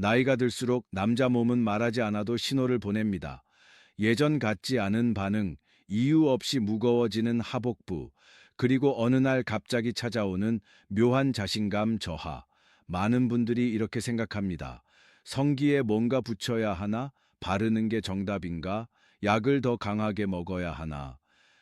나이가 들수록 남자 몸은 말하지 않아도 신호를 보냅니다. 예전 같지 않은 반응, 이유 없이 무거워지는 하복부, 그리고 어느 날 갑자기 찾아오는 묘한 자신감 저하. 많은 분들이 이렇게 생각합니다. 성기에 뭔가 붙여야 하나? 바르는 게 정답인가? 약을 더 강하게 먹어야 하나?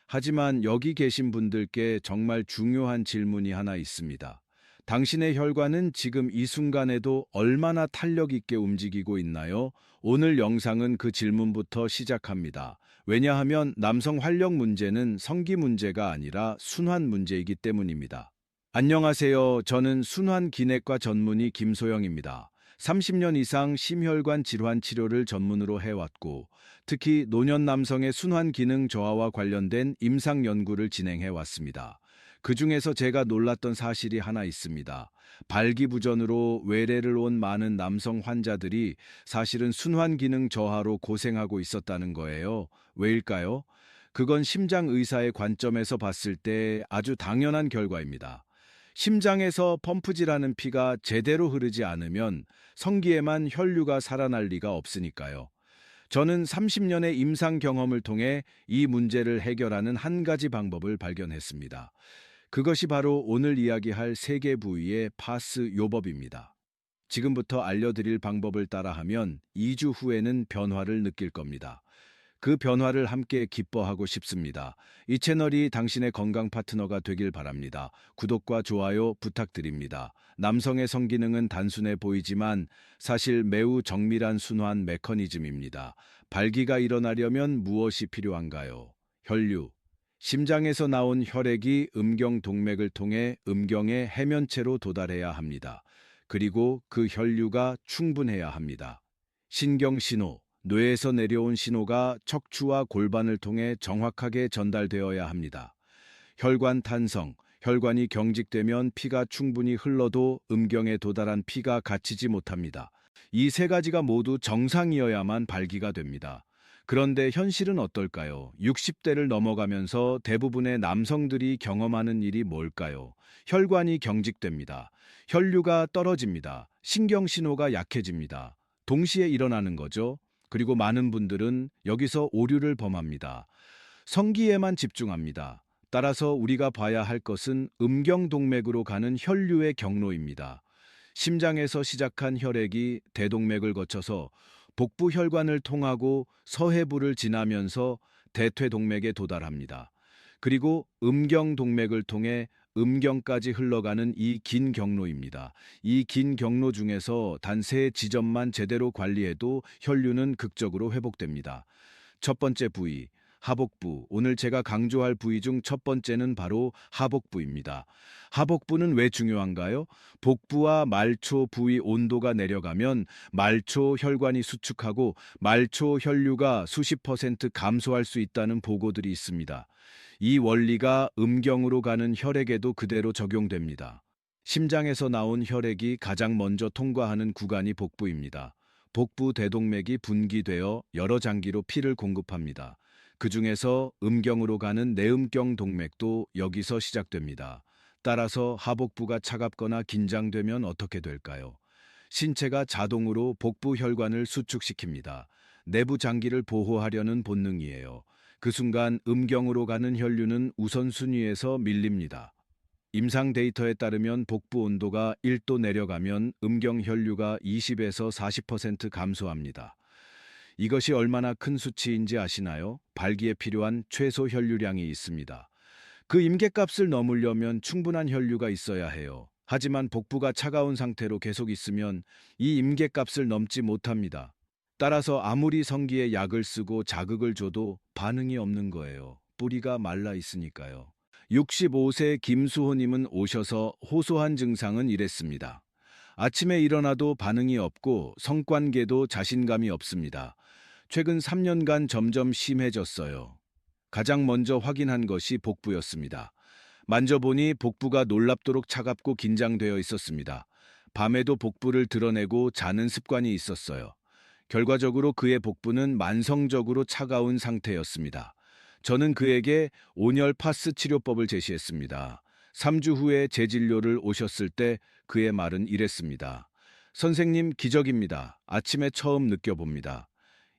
하지만 여기 계신 분들께 정말 중요한 질문이 하나 있습니다. 당신의 혈관은 지금 이 순간에도 얼마나 탄력 있게 움직이고 있나요? 오늘 영상은 그 질문부터 시작합니다. 왜냐하면 남성 활력 문제는 성기 문제가 아니라 순환 문제이기 때문입니다. 안녕하세요. 저는 순환 기내과 전문의 김소영입니다. 30년 이상 심혈관 질환 치료를 전문으로 해왔고, 특히 노년 남성의 순환 기능 저하와 관련된 임상 연구를 진행해 왔습니다. 그 중에서 제가 놀랐던 사실이 하나 있습니다. 발기부전으로 외래를 온 많은 남성 환자들이 사실은 순환 기능 저하로 고생하고 있었다는 거예요. 왜일까요? 그건 심장 의사의 관점에서 봤을 때 아주 당연한 결과입니다. 심장에서 펌프질하는 피가 제대로 흐르지 않으면 성기에만 혈류가 살아날 리가 없으니까요. 저는 30년의 임상 경험을 통해 이 문제를 해결하는 한 가지 방법을 발견했습니다. 그것이 바로 오늘 이야기할 세 개 부위의 파스 요법입니다. 지금부터 알려드릴 방법을 따라하면 2주 후에는 변화를 느낄 겁니다. 그 변화를 함께 기뻐하고 싶습니다. 이 채널이 당신의 건강 파트너가 되길 바랍니다. 구독과 좋아요 부탁드립니다. 남성의 성기능은 단순해 보이지만 사실 매우 정밀한 순환 메커니즘입니다. 발기가 일어나려면 무엇이 필요한가요? 혈류. 심장에서 나온 혈액이 음경 동맥을 통해 음경의 해면체로 도달해야 합니다. 그리고 그 혈류가 충분해야 합니다. 신경신호. 뇌에서 내려온 신호가 척추와 골반을 통해 정확하게 전달되어야 합니다. 혈관 탄성, 혈관이 경직되면 피가 충분히 흘러도 음경에 도달한 피가 갇히지 못합니다. 이 세 가지가 모두 정상이어야만 발기가 됩니다. 그런데 현실은 어떨까요? 60대를 넘어가면서 대부분의 남성들이 경험하는 일이 뭘까요? 혈관이 경직됩니다. 혈류가 떨어집니다. 신경신호가 약해집니다. 동시에 일어나는 거죠. 그리고 많은 분들은 여기서 오류를 범합니다. 성기에만 집중합니다. 따라서 우리가 봐야 할 것은 음경동맥으로 가는 혈류의 경로입니다. 심장에서 시작한 혈액이 대동맥을 거쳐서 복부 혈관을 통하고 서해부를 지나면서 대퇴동맥에 도달합니다. 그리고 음경동맥을 통해 음경까지 흘러가는 이 긴 경로입니다. 이 긴 경로 중에서 단 세 지점만 제대로 관리해도 혈류는 극적으로 회복됩니다. 첫 번째 부위, 하복부. 오늘 제가 강조할 부위 중 첫 번째는 바로 하복부입니다. 하복부는 왜 중요한가요? 복부와 말초 부위 온도가 내려가면 말초 혈관이 수축하고 말초 혈류가 수십 퍼센트 감소할 수 있다는 보고들이 있습니다. 이 원리가 음경으로 가는 혈액에도 그대로 적용됩니다. 심장에서 나온 혈액이 가장 먼저 통과하는 구간이 복부입니다. 복부 대동맥이 분기되어 여러 장기로 피를 공급합니다. 그 중에서 음경으로 가는 내음경 동맥도 여기서 시작됩니다. 따라서 하복부가 차갑거나 긴장되면 어떻게 될까요? 신체가 자동으로 복부 혈관을 수축시킵니다. 내부 장기를 보호하려는 본능이에요. 그 순간 음경으로 가는 혈류는 우선순위에서 밀립니다. 임상 데이터에 따르면 복부 온도가 1도 내려가면 음경 혈류가 20에서 40% 감소합니다. 이것이 얼마나 큰 수치인지 아시나요? 발기에 필요한 최소 혈류량이 있습니다. 그 임계값을 넘으려면 충분한 혈류가 있어야 해요. 하지만 복부가 차가운 상태로 계속 있으면 이 임계값을 넘지 못합니다. 따라서 아무리 성기에 약을 쓰고 자극을 줘도 반응이 없는 거예요. 뿌리가 말라 있으니까요. 65세 김수호님은 오셔서 호소한 증상은 이랬습니다. 아침에 일어나도 반응이 없고 성관계도 자신감이 없습니다. 최근 3년간 점점 심해졌어요. 가장 먼저 확인한 것이 복부였습니다. 만져보니 복부가 놀랍도록 차갑고 긴장되어 있었습니다. 밤에도 복부를 드러내고 자는 습관이 있었어요. 결과적으로 그의 복부는 만성적으로 차가운 상태였습니다. 저는 그에게 온열 파스 치료법을 제시했습니다. 3주 후에 재진료를 오셨을 때 그의 말은 이랬습니다. 선생님, 기적입니다. 아침에 처음 느껴봅니다.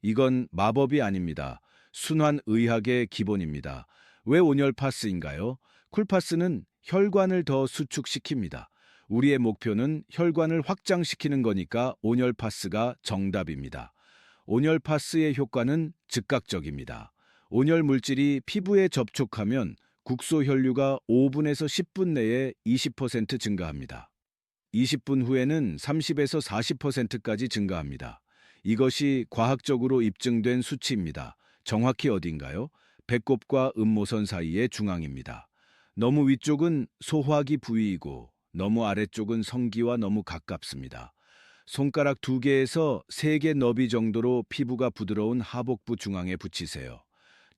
이건 마법이 아닙니다. 순환 의학의 기본입니다. 왜 온열 파스인가요? 쿨파스는 혈관을 더 수축시킵니다. 우리의 목표는 혈관을 확장시키는 거니까 온열 파스가 정답입니다. 온열 파스의 효과는 즉각적입니다. 온열 물질이 피부에 접촉하면 국소 혈류가 5분에서 10분 내에 20% 증가합니다. 20분 후에는 30에서 40%까지 증가합니다. 이것이 과학적으로 입증된 수치입니다. 정확히 어딘가요? 배꼽과 음모선 사이의 중앙입니다. 너무 위쪽은 소화기 부위이고 너무 아래쪽은 성기와 너무 가깝습니다. 손가락 2개에서 3개 너비 정도로 피부가 부드러운 하복부 중앙에 붙이세요.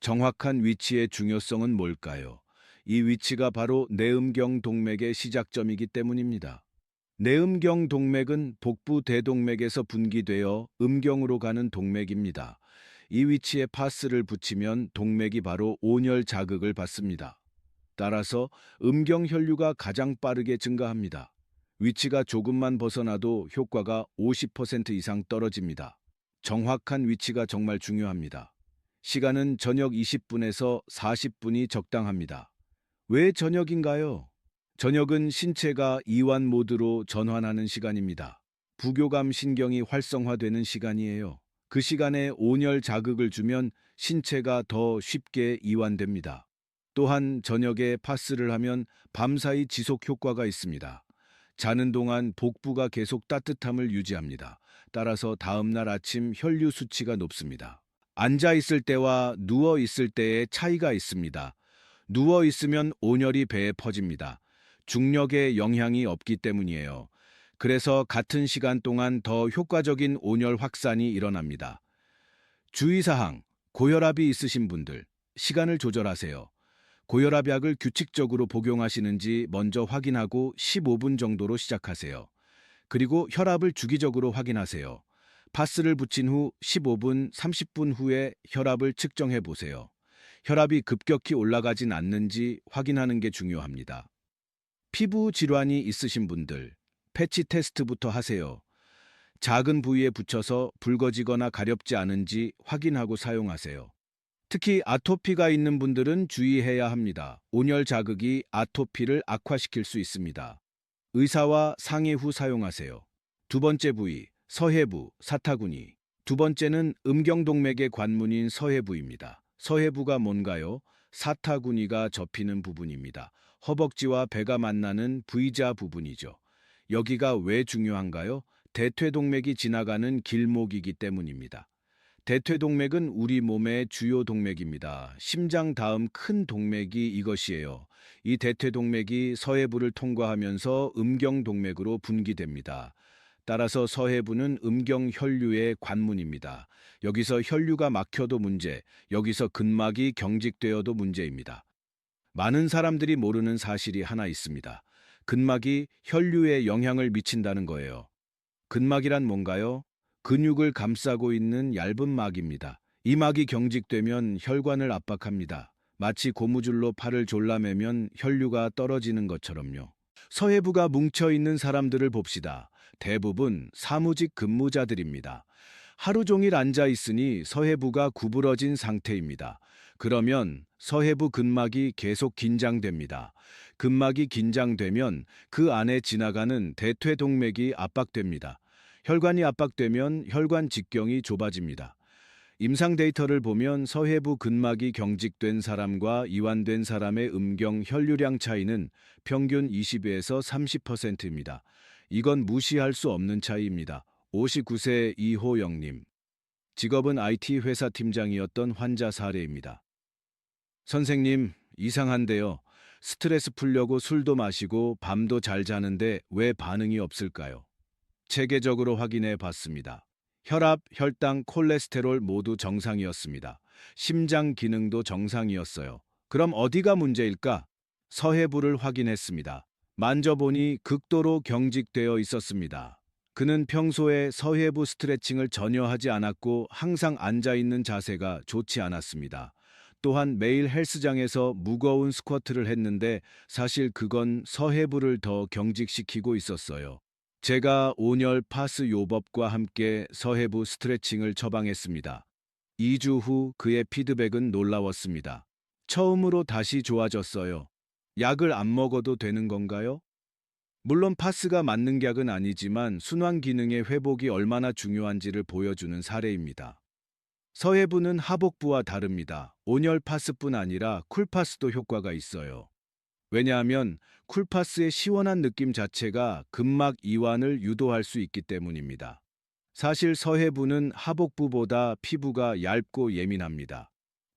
정확한 위치의 중요성은 뭘까요? 이 위치가 바로 내음경 동맥의 시작점이기 때문입니다. 내음경 동맥은 복부 대동맥에서 분기되어 음경으로 가는 동맥입니다. 이 위치에 파스를 붙이면 동맥이 바로 온열 자극을 받습니다. 따라서 음경 혈류가 가장 빠르게 증가합니다. 위치가 조금만 벗어나도 효과가 50% 이상 떨어집니다. 정확한 위치가 정말 중요합니다. 시간은 저녁 20분에서 40분이 적당합니다. 왜 저녁인가요? 저녁은 신체가 이완 모드로 전환하는 시간입니다. 부교감 신경이 활성화되는 시간이에요. 그 시간에 온열 자극을 주면 신체가 더 쉽게 이완됩니다. 또한 저녁에 파스를 하면 밤사이 지속 효과가 있습니다. 자는 동안 복부가 계속 따뜻함을 유지합니다. 따라서 다음날 아침 혈류 수치가 높습니다. 앉아 있을 때와 누워 있을 때의 차이가 있습니다. 누워 있으면 온열이 배에 퍼집니다. 중력의 영향이 없기 때문이에요. 그래서 같은 시간 동안 더 효과적인 온열 확산이 일어납니다. 주의사항, 고혈압이 있으신 분들, 시간을 조절하세요. 고혈압약을 규칙적으로 복용하시는지 먼저 확인하고 15분 정도로 시작하세요. 그리고 혈압을 주기적으로 확인하세요. 파스를 붙인 후 15분, 30분 후에 혈압을 측정해 보세요. 혈압이 급격히 올라가진 않는지 확인하는 게 중요합니다. 피부 질환이 있으신 분들, 패치 테스트부터 하세요. 작은 부위에 붙여서 붉어지거나 가렵지 않은지 확인하고 사용하세요. 특히 아토피가 있는 분들은 주의해야 합니다. 온열 자극이 아토피를 악화시킬 수 있습니다. 의사와 상의 후 사용하세요. 두 번째 부위, 서해부, 사타구니. 두 번째는 음경동맥의 관문인 서해부입니다. 서해부가 뭔가요? 사타구니가 접히는 부분입니다. 허벅지와 배가 만나는 V자 부분이죠. 여기가 왜 중요한가요? 대퇴동맥이 지나가는 길목이기 때문입니다. 대퇴동맥은 우리 몸의 주요 동맥입니다. 심장 다음 큰 동맥이 이것이에요. 이 대퇴동맥이 서해부를 통과하면서 음경동맥으로 분기됩니다. 따라서 서해부는 음경혈류의 관문입니다. 여기서 혈류가 막혀도 문제, 여기서 근막이 경직되어도 문제입니다. 많은 사람들이 모르는 사실이 하나 있습니다. 근막이 혈류에 영향을 미친다는 거예요. 근막이란 뭔가요? 근육을 감싸고 있는 얇은 막입니다. 이 막이 경직되면 혈관을 압박합니다. 마치 고무줄로 팔을 졸라매면 혈류가 떨어지는 것처럼요. 서해부가 뭉쳐있는 사람들을 봅시다. 대부분 사무직 근무자들입니다. 하루 종일 앉아 있으니 서해부가 구부러진 상태입니다. 그러면 서해부 근막이 계속 긴장됩니다. 근막이 긴장되면 그 안에 지나가는 대퇴동맥이 압박됩니다. 혈관이 압박되면 혈관 직경이 좁아집니다. 임상 데이터를 보면 서해부 근막이 경직된 사람과 이완된 사람의 음경 혈류량 차이는 평균 20에서 30%입니다. 이건 무시할 수 없는 차이입니다. 59세 이호영님. 직업은 IT 회사 팀장이었던 환자 사례입니다. 선생님, 이상한데요. 스트레스 풀려고 술도 마시고 밤도 잘 자는데 왜 반응이 없을까요? 체계적으로 확인해 봤습니다. 혈압, 혈당, 콜레스테롤 모두 정상이었습니다. 심장 기능도 정상이었어요. 그럼 어디가 문제일까? 서해부를 확인했습니다. 만져보니 극도로 경직되어 있었습니다. 그는 평소에 서해부 스트레칭을 전혀 하지 않았고 항상 앉아 있는 자세가 좋지 않았습니다. 또한 매일 헬스장에서 무거운 스쿼트를 했는데 사실 그건 서해부를 더 경직시키고 있었어요. 제가 온열 파스 요법과 함께 서해부 스트레칭을 처방했습니다. 2주 후 그의 피드백은 놀라웠습니다. 처음으로 다시 좋아졌어요. 약을 안 먹어도 되는 건가요? 물론 파스가 맞는 약은 아니지만 순환 기능의 회복이 얼마나 중요한지를 보여주는 사례입니다. 서해부는 하복부와 다릅니다. 온열 파스뿐 아니라 쿨파스도 효과가 있어요. 왜냐하면 쿨파스의 시원한 느낌 자체가 근막 이완을 유도할 수 있기 때문입니다. 사실 서해부는 하복부보다 피부가 얇고 예민합니다.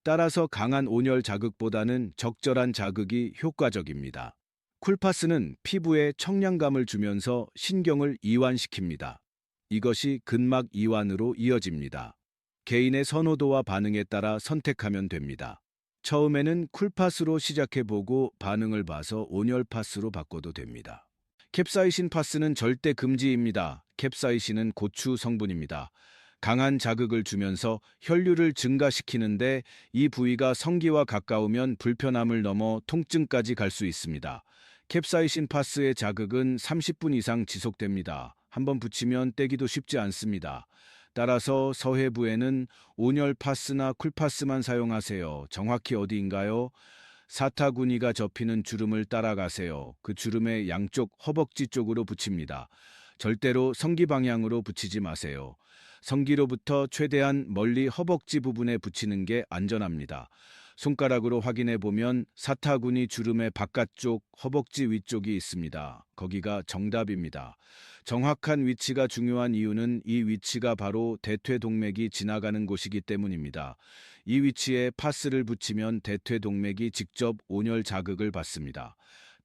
따라서 강한 온열 자극보다는 적절한 자극이 효과적입니다. 쿨파스는 피부에 청량감을 주면서 신경을 이완시킵니다. 이것이 근막 이완으로 이어집니다. 개인의 선호도와 반응에 따라 선택하면 됩니다. 처음에는 쿨파스로 시작해보고 반응을 봐서 온열파스로 바꿔도 됩니다. 캡사이신 파스는 절대 금지입니다. 캡사이신은 고추 성분입니다. 강한 자극을 주면서 혈류를 증가시키는데 이 부위가 성기와 가까우면 불편함을 넘어 통증까지 갈 수 있습니다. 캡사이신 파스의 자극은 30분 이상 지속됩니다. 한번 붙이면 떼기도 쉽지 않습니다. 따라서 서해부에는 온열 파스나 쿨파스만 사용하세요. 정확히 어디인가요? 사타구니가 접히는 주름을 따라가세요. 그 주름의 양쪽 허벅지 쪽으로 붙입니다. 절대로 성기 방향으로 붙이지 마세요. 성기로부터 최대한 멀리 허벅지 부분에 붙이는 게 안전합니다. 손가락으로 확인해 보면 사타구니 주름의 바깥쪽 허벅지 위쪽이 있습니다. 거기가 정답입니다. 정확한 위치가 중요한 이유는 이 위치가 바로 대퇴동맥이 지나가는 곳이기 때문입니다. 이 위치에 파스를 붙이면 대퇴동맥이 직접 온열 자극을 받습니다.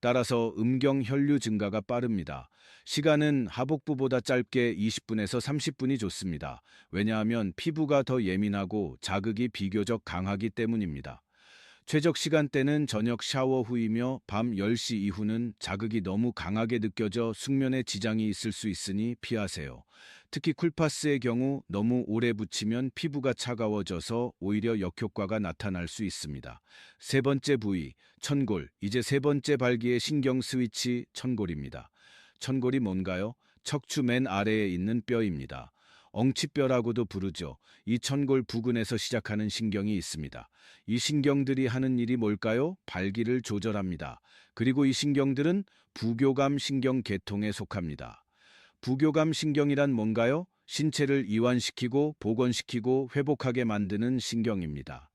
따라서 음경 혈류 증가가 빠릅니다. 시간은 하복부보다 짧게 20분에서 30분이 좋습니다. 왜냐하면 피부가 더 예민하고 자극이 비교적 강하기 때문입니다. 최적 시간대는 저녁 샤워 후이며 밤 10시 이후는 자극이 너무 강하게 느껴져 숙면에 지장이 있을 수 있으니 피하세요. 특히 쿨파스의 경우 너무 오래 붙이면 피부가 차가워져서 오히려 역효과가 나타날 수 있습니다. 세 번째 부위, 천골. 이제 세 번째 발기의 신경 스위치, 천골입니다. 천골이 뭔가요? 척추 맨 아래에 있는 뼈입니다. 엉치뼈라고도 부르죠. 이 천골 부근에서 시작하는 신경이 있습니다. 이 신경들이 하는 일이 뭘까요? 발기를 조절합니다. 그리고 이 신경들은 부교감 신경 계통에 속합니다. 부교감 신경이란 뭔가요? 신체를 이완시키고 복원시키고 회복하게 만드는 신경입니다.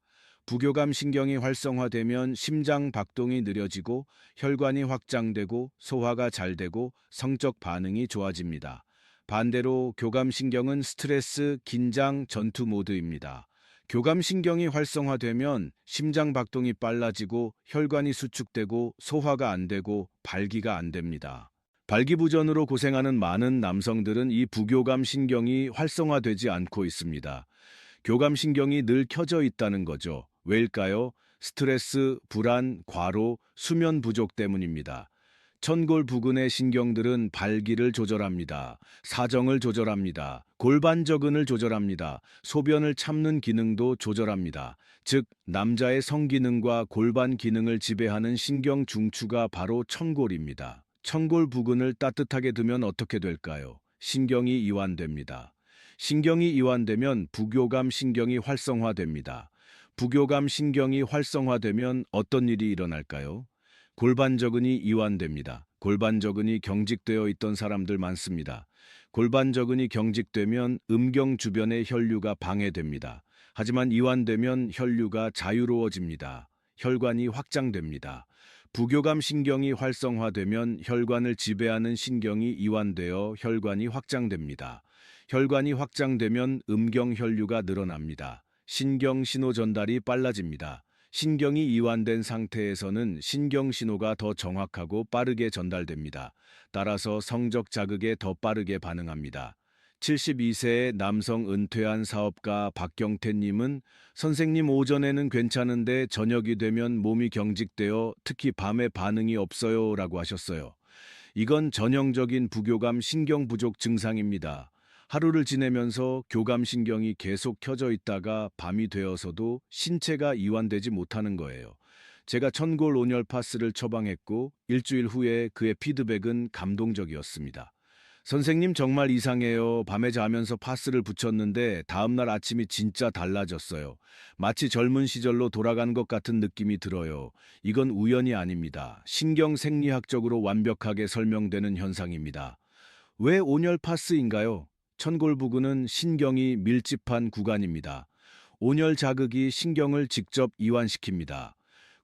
부교감 신경이 활성화되면 심장 박동이 느려지고 혈관이 확장되고 소화가 잘 되고 성적 반응이 좋아집니다. 반대로 교감신경은 스트레스, 긴장, 전투 모드입니다. 교감신경이 활성화되면 심장 박동이 빨라지고 혈관이 수축되고 소화가 안 되고 발기가 안 됩니다. 발기부전으로 고생하는 많은 남성들은 이 부교감 신경이 활성화되지 않고 있습니다. 교감 신경이 늘 켜져 있다는 거죠. 왜일까요? 스트레스, 불안, 과로, 수면 부족 때문입니다. 천골 부근의 신경들은 발기를 조절합니다. 사정을 조절합니다. 골반저근을 조절합니다. 소변을 참는 기능도 조절합니다. 즉, 남자의 성기능과 골반 기능을 지배하는 신경 중추가 바로 천골입니다. 천골 부근을 따뜻하게 두면 어떻게 될까요? 신경이 이완됩니다. 신경이 이완되면 부교감 신경이 활성화됩니다. 부교감 신경이 활성화되면 어떤 일이 일어날까요? 골반저근이 이완됩니다. 골반저근이 경직되어 있던 사람들 많습니다. 골반저근이 경직되면 음경 주변의 혈류가 방해됩니다. 하지만 이완되면 혈류가 자유로워집니다. 혈관이 확장됩니다. 부교감 신경이 활성화되면 혈관을 지배하는 신경이 이완되어 혈관이 확장됩니다. 혈관이 확장되면 음경 혈류가 늘어납니다. 신경 신호 전달이 빨라집니다. 신경이 이완된 상태에서는 신경 신호가 더 정확하고 빠르게 전달됩니다. 따라서 성적 자극에 더 빠르게 반응합니다. 72세의 남성 은퇴한 사업가 박경태님은 선생님 오전에는 괜찮은데 저녁이 되면 몸이 경직되어 특히 밤에 반응이 없어요 라고 하셨어요. 이건 전형적인 부교감 신경 부족 증상입니다. 하루를 지내면서 교감신경이 계속 켜져 있다가 밤이 되어서도 신체가 이완되지 못하는 거예요. 제가 천골 온열 파스를 처방했고 일주일 후에 그의 피드백은 감동적이었습니다. 선생님 정말 이상해요. 밤에 자면서 파스를 붙였는데 다음날 아침이 진짜 달라졌어요. 마치 젊은 시절로 돌아간 것 같은 느낌이 들어요. 이건 우연이 아닙니다. 신경생리학적으로 완벽하게 설명되는 현상입니다. 왜 온열 파스인가요? 천골 부근은 신경이 밀집한 구간입니다. 온열 자극이 신경을 직접 이완시킵니다.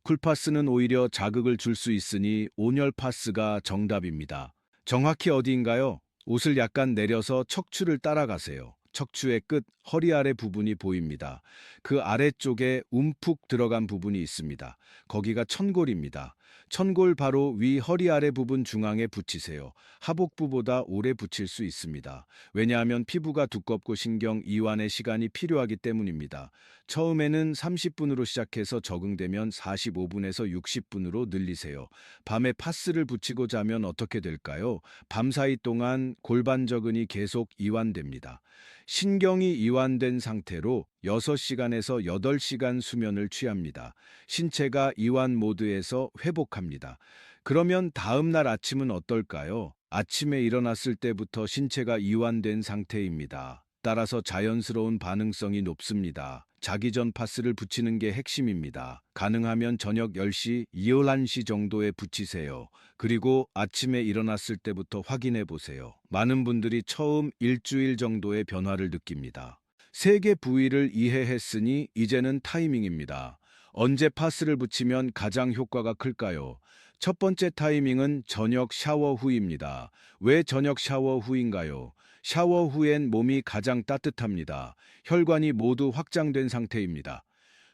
쿨파스는 오히려 자극을 줄 수 있으니 온열 파스가 정답입니다. 정확히 어디인가요? 옷을 약간 내려서 척추를 따라가세요. 척추의 끝, 허리 아래 부분이 보입니다. 그 아래쪽에 움푹 들어간 부분이 있습니다. 거기가 천골입니다. 천골 바로 위 허리 아래 부분 중앙에 붙이세요. 하복부보다 오래 붙일 수 있습니다. 왜냐하면 피부가 두껍고 신경 이완에 시간이 필요하기 때문입니다. 처음에는 30분으로 시작해서 적응되면 45분에서 60분으로 늘리세요. 밤에 파스를 붙이고 자면 어떻게 될까요? 밤사이 동안 골반저근이 계속 이완됩니다. 신경이 이완된 상태로 6시간에서 8시간 수면을 취합니다. 신체가 이완 모드에서 회복합니다. 그러면 다음 날 아침은 어떨까요? 아침에 일어났을 때부터 신체가 이완된 상태입니다. 따라서 자연스러운 반응성이 높습니다. 자기 전 파스를 붙이는 게 핵심입니다. 가능하면 저녁 10시, 11시 정도에 붙이세요. 그리고 아침에 일어났을 때부터 확인해 보세요. 많은 분들이 처음 일주일 정도의 변화를 느낍니다. 세 개 부위를 이해했으니 이제는 타이밍입니다. 언제 파스를 붙이면 가장 효과가 클까요? 첫 번째 타이밍은 저녁 샤워 후입니다. 왜 저녁 샤워 후인가요? 샤워 후엔 몸이 가장 따뜻합니다. 혈관이 모두 확장된 상태입니다.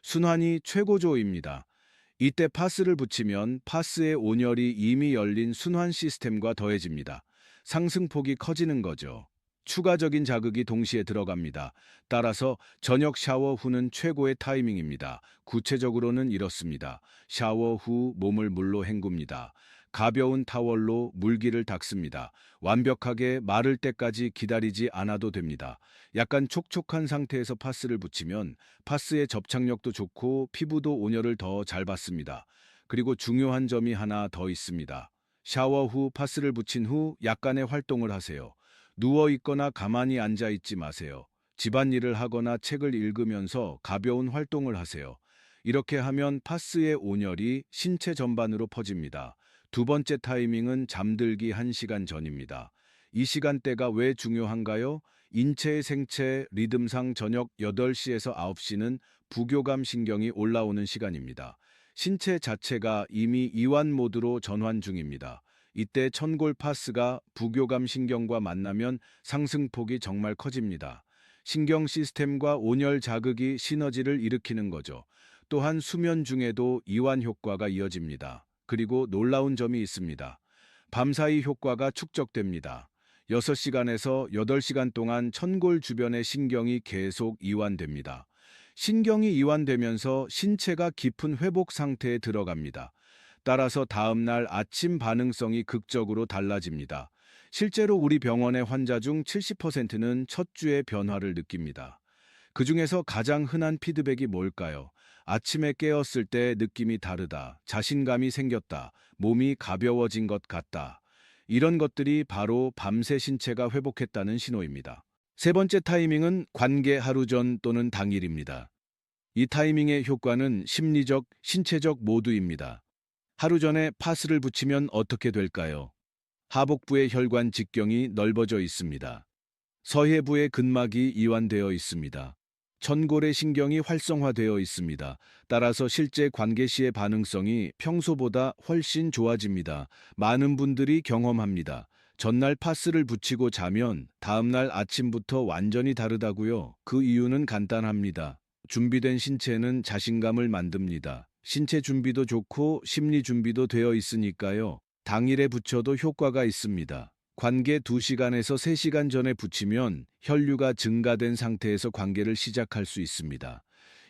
순환이 최고조입니다. 이때 파스를 붙이면 파스의 온열이 이미 열린 순환 시스템과 더해집니다. 상승폭이 커지는 거죠. 추가적인 자극이 동시에 들어갑니다. 따라서 저녁 샤워 후는 최고의 타이밍입니다. 구체적으로는 이렇습니다. 샤워 후 몸을 물로 헹굽니다. 가벼운 타월로 물기를 닦습니다. 완벽하게 마를 때까지 기다리지 않아도 됩니다. 약간 촉촉한 상태에서 파스를 붙이면 파스의 접착력도 좋고 피부도 온열을 더 잘 받습니다. 그리고 중요한 점이 하나 더 있습니다. 샤워 후 파스를 붙인 후 약간의 활동을 하세요. 누워 있거나 가만히 앉아 있지 마세요. 집안일을 하거나 책을 읽으면서 가벼운 활동을 하세요. 이렇게 하면 파스의 온열이 신체 전반으로 퍼집니다. 두 번째 타이밍은 잠들기 1시간 전입니다. 이 시간대가 왜 중요한가요? 인체의 생체 리듬상 저녁 8시에서 9시는 부교감 신경이 올라오는 시간입니다. 신체 자체가 이미 이완 모드로 전환 중입니다. 이때 천골 파스가 부교감 신경과 만나면 상승폭이 정말 커집니다. 신경 시스템과 온열 자극이 시너지를 일으키는 거죠. 또한 수면 중에도 이완 효과가 이어집니다. 그리고 놀라운 점이 있습니다. 밤사이 효과가 축적됩니다. 6시간에서 8시간 동안 천골 주변의 신경이 계속 이완됩니다. 신경이 이완되면서 신체가 깊은 회복 상태에 들어갑니다. 따라서 다음날 아침 반응성이 극적으로 달라집니다. 실제로 우리 병원의 환자 중 70%는 첫 주에 변화를 느낍니다. 그중에서 가장 흔한 피드백이 뭘까요? 아침에 깨었을 때 느낌이 다르다, 자신감이 생겼다, 몸이 가벼워진 것 같다. 이런 것들이 바로 밤새 신체가 회복했다는 신호입니다. 세 번째 타이밍은 관계 하루 전 또는 당일입니다. 이 타이밍의 효과는 심리적, 신체적 모두입니다. 하루 전에 파스를 붙이면 어떻게 될까요? 하복부의 혈관 직경이 넓어져 있습니다. 서해부의 근막이 이완되어 있습니다. 천골의 신경이 활성화되어 있습니다. 따라서 실제 관계 시의 반응성이 평소보다 훨씬 좋아집니다. 많은 분들이 경험합니다. 전날 파스를 붙이고 자면 다음날 아침부터 완전히 다르다고요. 그 이유는 간단합니다. 준비된 신체는 자신감을 만듭니다. 신체 준비도 좋고 심리 준비도 되어 있으니까요. 당일에 붙여도 효과가 있습니다. 관계 2시간에서 3시간 전에 붙이면 혈류가 증가된 상태에서 관계를 시작할 수 있습니다.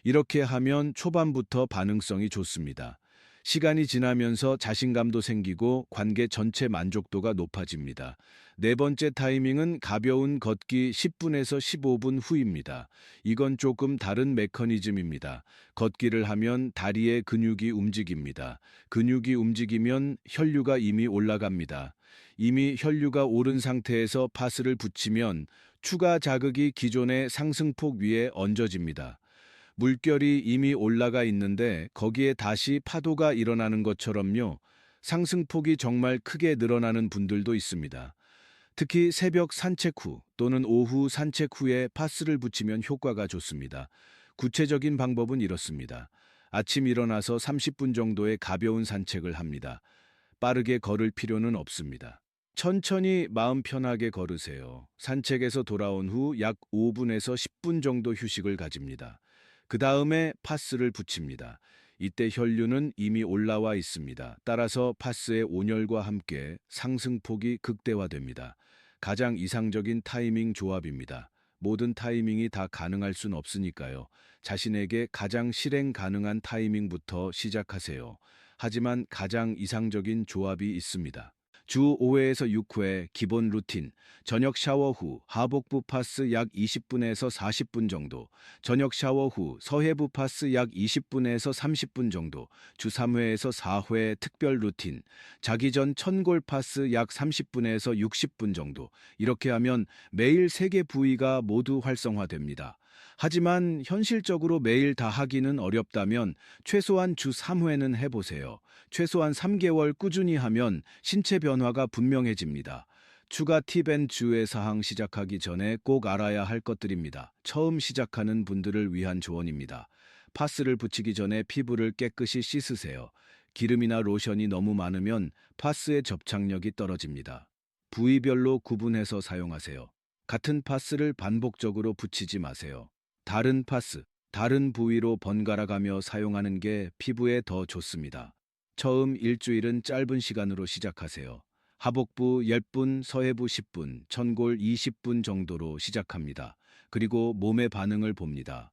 이렇게 하면 초반부터 반응성이 좋습니다. 시간이 지나면서 자신감도 생기고 관계 전체 만족도가 높아집니다. 네 번째 타이밍은 가벼운 걷기 10분에서 15분 후입니다. 이건 조금 다른 메커니즘입니다. 걷기를 하면 다리의 근육이 움직입니다. 근육이 움직이면 혈류가 이미 올라갑니다. 이미 혈류가 오른 상태에서 파스를 붙이면 추가 자극이 기존의 상승폭 위에 얹어집니다. 물결이 이미 올라가 있는데 거기에 다시 파도가 일어나는 것처럼요. 상승폭이 정말 크게 늘어나는 분들도 있습니다. 특히 새벽 산책 후 또는 오후 산책 후에 파스를 붙이면 효과가 좋습니다. 구체적인 방법은 이렇습니다. 아침 일어나서 30분 정도의 가벼운 산책을 합니다. 빠르게 걸을 필요는 없습니다. 천천히 마음 편하게 걸으세요. 산책에서 돌아온 후 약 5분에서 10분 정도 휴식을 가집니다. 그 다음에 파스를 붙입니다. 이때 혈류는 이미 올라와 있습니다. 따라서 파스의 온열과 함께 상승폭이 극대화됩니다. 가장 이상적인 타이밍 조합입니다. 모든 타이밍이 다 가능할 순 없으니까요. 자신에게 가장 실행 가능한 타이밍부터 시작하세요. 하지만 가장 이상적인 조합이 있습니다. 주 5회에서 6회 기본 루틴, 저녁 샤워 후 하복부 파스 약 20분에서 40분 정도, 저녁 샤워 후 서해부 파스 약 20분에서 30분 정도, 주 3회에서 4회 특별 루틴, 자기 전 천골 파스 약 30분에서 60분 정도. 이렇게 하면 매일 3개 부위가 모두 활성화됩니다. 하지만 현실적으로 매일 다 하기는 어렵다면 최소한 주 3회는 해보세요. 최소한 3개월 꾸준히 하면 신체 변화가 분명해집니다. 추가 팁앤 주의 사항 시작하기 전에 꼭 알아야 할 것들입니다. 처음 시작하는 분들을 위한 조언입니다. 파스를 붙이기 전에 피부를 깨끗이 씻으세요. 기름이나 로션이 너무 많으면 파스의 접착력이 떨어집니다. 부위별로 구분해서 사용하세요. 같은 파스를 반복적으로 붙이지 마세요. 다른 파스, 다른 부위로 번갈아가며 사용하는 게 피부에 더 좋습니다. 처음 일주일은 짧은 시간으로 시작하세요. 하복부 10분, 서해부 10분, 천골 20분 정도로 시작합니다. 그리고 몸의 반응을 봅니다.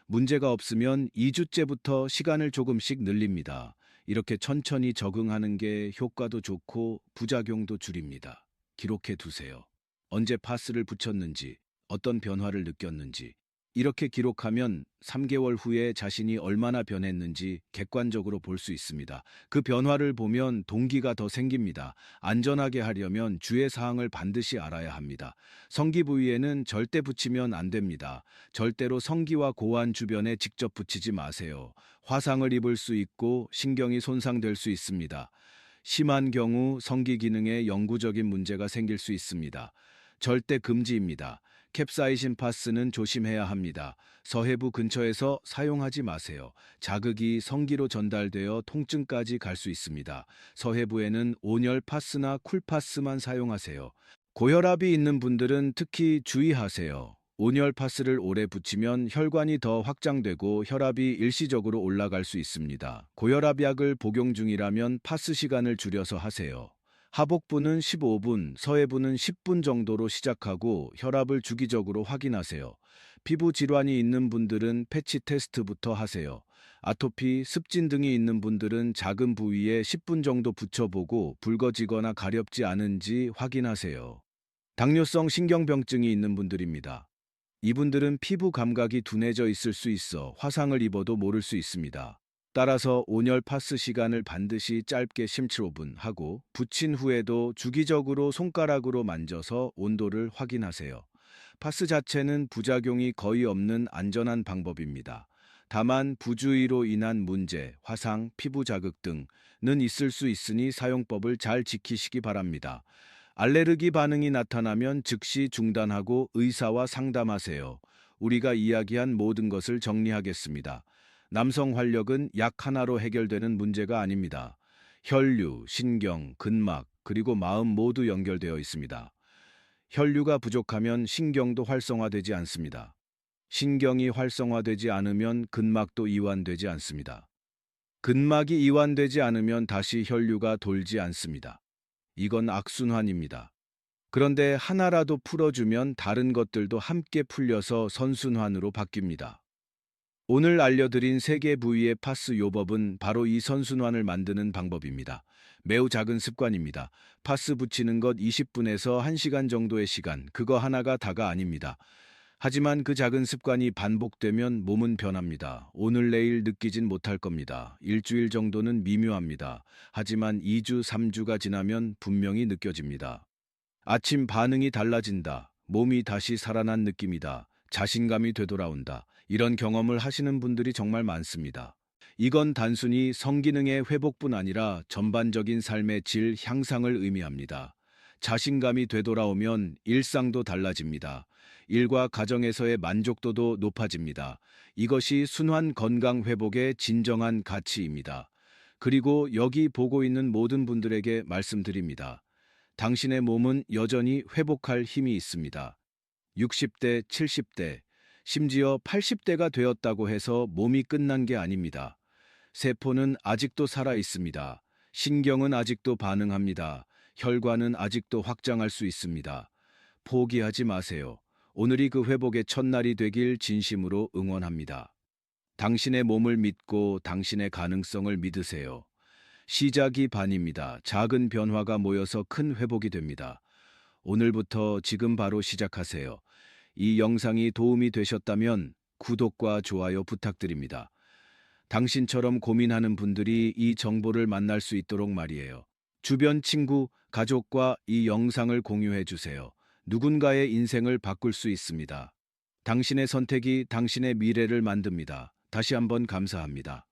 문제가 없으면 2주째부터 시간을 조금씩 늘립니다. 이렇게 천천히 적응하는 게 효과도 좋고 부작용도 줄입니다. 기록해 두세요. 언제 파스를 붙였는지, 어떤 변화를 느꼈는지. 이렇게 기록하면 3개월 후에 자신이 얼마나 변했는지 객관적으로 볼 수 있습니다. 그 변화를 보면 동기가 더 생깁니다. 안전하게 하려면 주의 사항을 반드시 알아야 합니다. 성기 부위에는 절대 붙이면 안 됩니다. 절대로 성기와 고환 주변에 직접 붙이지 마세요. 화상을 입을 수 있고 신경이 손상될 수 있습니다. 심한 경우 성기 기능에 영구적인 문제가 생길 수 있습니다. 절대 금지입니다. 캡사이신 파스는 조심해야 합니다. 서해부 근처에서 사용하지 마세요. 자극이 성기로 전달되어 통증까지 갈 수 있습니다. 서해부에는 온열 파스나 쿨파스만 사용하세요. 고혈압이 있는 분들은 특히 주의하세요. 온열 파스를 오래 붙이면 혈관이 더 확장되고 혈압이 일시적으로 올라갈 수 있습니다. 고혈압 약을 복용 중이라면 파스 시간을 줄여서 하세요. 하복부는 15분, 서해부는 10분 정도로 시작하고 혈압을 주기적으로 확인하세요. 피부 질환이 있는 분들은 패치 테스트부터 하세요. 아토피, 습진 등이 있는 분들은 작은 부위에 10분 정도 붙여보고 붉어지거나 가렵지 않은지 확인하세요. 당뇨성 신경병증이 있는 분들입니다. 이분들은 피부 감각이 둔해져 있을 수 있어 화상을 입어도 모를 수 있습니다. 따라서 온열 파스 시간을 반드시 짧게 15분 하고 붙인 후에도 주기적으로 손가락으로 만져서 온도를 확인하세요. 파스 자체는 부작용이 거의 없는 안전한 방법입니다. 다만 부주의로 인한 문제, 화상, 피부 자극 등은 있을 수 있으니 사용법을 잘 지키시기 바랍니다. 알레르기 반응이 나타나면 즉시 중단하고 의사와 상담하세요. 우리가 이야기한 모든 것을 정리하겠습니다. 남성 활력은 약 하나로 해결되는 문제가 아닙니다. 혈류, 신경, 근막, 그리고 마음 모두 연결되어 있습니다. 혈류가 부족하면 신경도 활성화되지 않습니다. 신경이 활성화되지 않으면 근막도 이완되지 않습니다. 근막이 이완되지 않으면 다시 혈류가 돌지 않습니다. 이건 악순환입니다. 그런데 하나라도 풀어주면 다른 것들도 함께 풀려서 선순환으로 바뀝니다. 오늘 알려드린 3개 부위의 파스 요법은 바로 이 선순환을 만드는 방법입니다. 매우 작은 습관입니다. 파스 붙이는 것 20분에서 1시간 정도의 시간, 그거 하나가 다가 아닙니다. 하지만 그 작은 습관이 반복되면 몸은 변합니다. 오늘 내일 느끼진 못할 겁니다. 일주일 정도는 미묘합니다. 하지만 2주, 3주가 지나면 분명히 느껴집니다. 아침 반응이 달라진다. 몸이 다시 살아난 느낌이다. 자신감이 되돌아온다. 이런 경험을 하시는 분들이 정말 많습니다. 이건 단순히 성기능의 회복뿐 아니라 전반적인 삶의 질 향상을 의미합니다. 자신감이 되돌아오면 일상도 달라집니다. 일과 가정에서의 만족도도 높아집니다. 이것이 순환 건강 회복의 진정한 가치입니다. 그리고 여기 보고 있는 모든 분들에게 말씀드립니다. 당신의 몸은 여전히 회복할 힘이 있습니다. 60대, 70대, 심지어 80대가 되었다고 해서 몸이 끝난 게 아닙니다. 세포는 아직도 살아 있습니다. 신경은 아직도 반응합니다. 혈관은 아직도 확장할 수 있습니다. 포기하지 마세요. 오늘이 그 회복의 첫날이 되길 진심으로 응원합니다. 당신의 몸을 믿고 당신의 가능성을 믿으세요. 시작이 반입니다. 작은 변화가 모여서 큰 회복이 됩니다. 오늘부터 지금 바로 시작하세요. 이 영상이 도움이 되셨다면 구독과 좋아요 부탁드립니다. 당신처럼 고민하는 분들이 이 정보를 만날 수 있도록 말이에요. 주변 친구, 가족과 이 영상을 공유해 주세요. 누군가의 인생을 바꿀 수 있습니다. 당신의 선택이 당신의 미래를 만듭니다. 다시 한번 감사합니다.